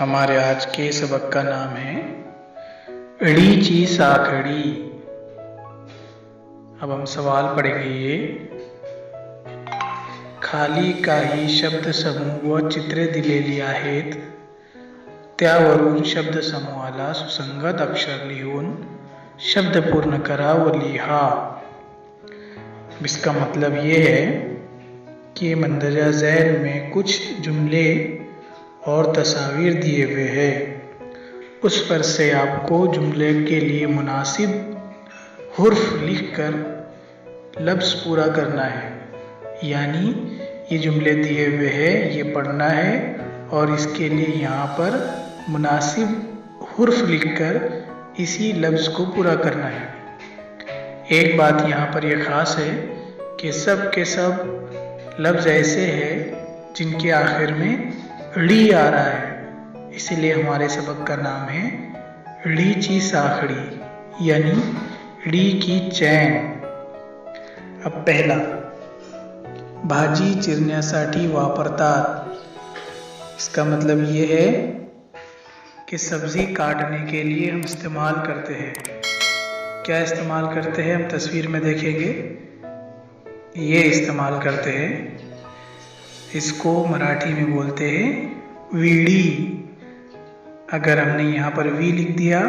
हमारे आज के सबक का नाम है ड़ी ची साखड़ी। अब हम सवाल पढ़ेंगे। ये खाली काही शब्द समूह व चित्रे दिलेली आहेत, त्यावरून शब्द समूहाला सुसंगत अक्षर लिहून शब्द पूर्ण करा व लिहा। इसका मतलब ये है कि मंदरजा झैल में कुछ जुमले और तस्वीर दिए हुए हैं। उस पर से आपको जुमले के लिए मुनासिब हुर्फ लिखकर लफ्ज़ पूरा करना है। यानी ये जुमले दिए हुए हैं, ये पढ़ना है और इसके लिए यहाँ पर मुनासिब हुर्फ लिखकर इसी लफ्ज़ को पूरा करना है। एक बात यहाँ पर यह ख़ास है कि सब के सब लफ्ज़ ऐसे हैं जिनके आखिर में ड़ी आ रहा है, इसीलिए हमारे सबक का नाम है ड़ी ची साखड़ी, यानी ड़ी की चैन। अब पहला, भाजी चिरण्यासाठी वापरतात। इसका मतलब ये है कि सब्ज़ी काटने के लिए हम इस्तेमाल करते हैं। क्या इस्तेमाल करते हैं हम तस्वीर में देखेंगे। ये इस्तेमाल करते हैं, इसको मराठी में बोलते हैं वीड़ी। अगर हमने यहाँ पर वी लिख दिया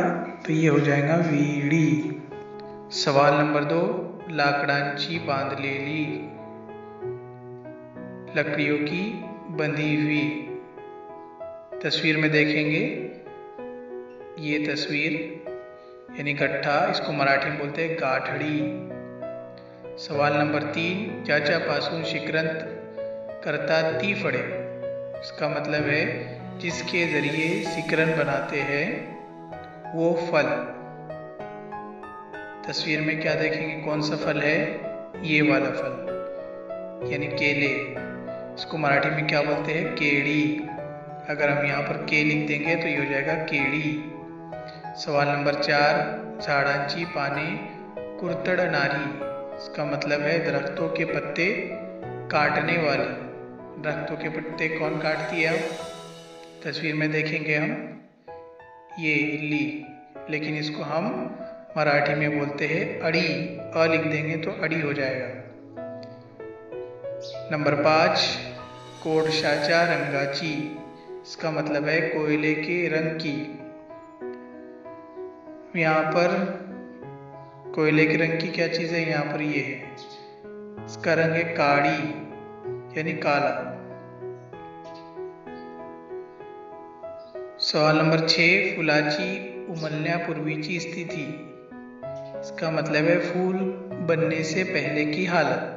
तो ये हो जाएगा वीड़ी। सवाल नंबर 2, लाकडांची बांधलेली, लकड़ियों की बंधी हुई। तस्वीर में देखेंगे, ये तस्वीर यानी गट्ठा, इसको मराठी में बोलते हैं गाठड़ी। सवाल नंबर 3, ज्याच्यापासून शिकरंत करतात ती फळे। इसका मतलब है जिसके ज़रिए शिकरन बनाते हैं वो फल। तस्वीर में क्या देखेंगे, कौन सा फल है, ये वाला फल यानी केले। इसको मराठी में क्या बोलते हैं, केड़ी। अगर हम यहाँ पर के लिख देंगे तो ये हो जाएगा केड़ी। सवाल नंबर 4, झाडांची पाने कुरतडणारी। इसका मतलब है दरख्तों के पत्ते काटने वाली। दरख्तों के पत्ते कौन काटती है। अब तस्वीर में देखेंगे हम, ये इल्ली, लेकिन इसको हम मराठी में बोलते हैं अड़ी। अ लिख देंगे तो अड़ी हो जाएगा। नंबर 5, कोळशाच्या रंगाची। इसका मतलब है कोयले के रंग की। यहाँ पर कोयले के रंग की क्या चीज़ है, यहाँ पर ये है, इसका रंग है काड़ी यानी काला। सवाल नंबर 6, फुलाची उमलण्यापूर्वीची स्थिति। इसका मतलब है फूल बनने से पहले की हालत।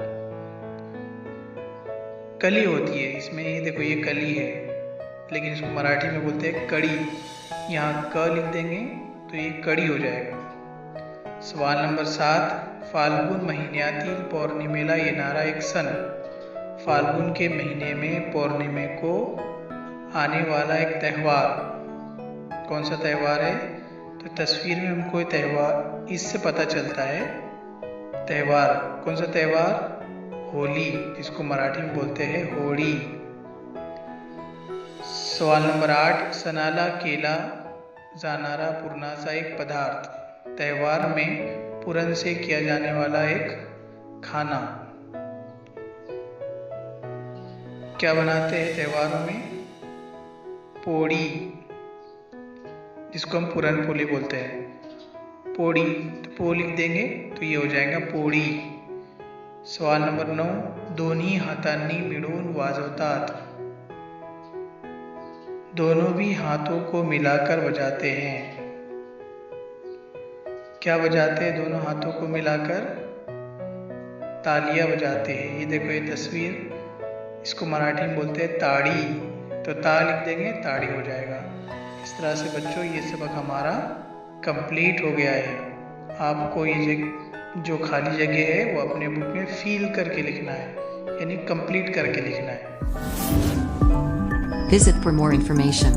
कली होती है इसमें, ये देखो ये कली है, लेकिन इसको मराठी में बोलते हैं कड़ी। यहाँ क लिख देंगे तो ये कड़ी हो जाएगा। सवाल नंबर 7, फाल्गुन महिन्यातील पौर्णिमेला येणारा एक सण। फाल्गुन के महीने में पौर्णिमे को आने वाला एक त्यौहार, कौन सा त्यौहार है। तो तस्वीर में हमको त्यौहार इससे पता चलता है। त्यौहार कौन सा त्यौहार, होली, जिसको मराठी में बोलते हैं होली। सवाल नंबर 8, सणाला केला जाणारा पुरणाचा एक पदार्थ। त्यौहार में पुरन से किया जाने वाला एक खाना। क्या बनाते हैं त्योहारों में, पोड़ी, जिसको हम पुरन पोली बोलते हैं, पोड़ी। तो पो लिख देंगे तो ये हो जाएगा पोड़ी। सवाल नंबर 9, दोन्ही हातांनी मिळून वाजवतात। दोनों भी हाथों को मिलाकर बजाते हैं। क्या बजाते हैं दोनों हाथों को मिलाकर, तालियां बजाते हैं। ये देखो ये तस्वीर, इसको मराठी में बोलते हैं ताड़ी। तो ता लिख देंगे, ताड़ी हो जाएगा। इस तरह से बच्चों ये सबक हमारा कंप्लीट हो गया है। आपको ये जो खाली जगह है वो अपने बुक में फील करके लिखना है, यानी कंप्लीट करके लिखना है। Visit for more information.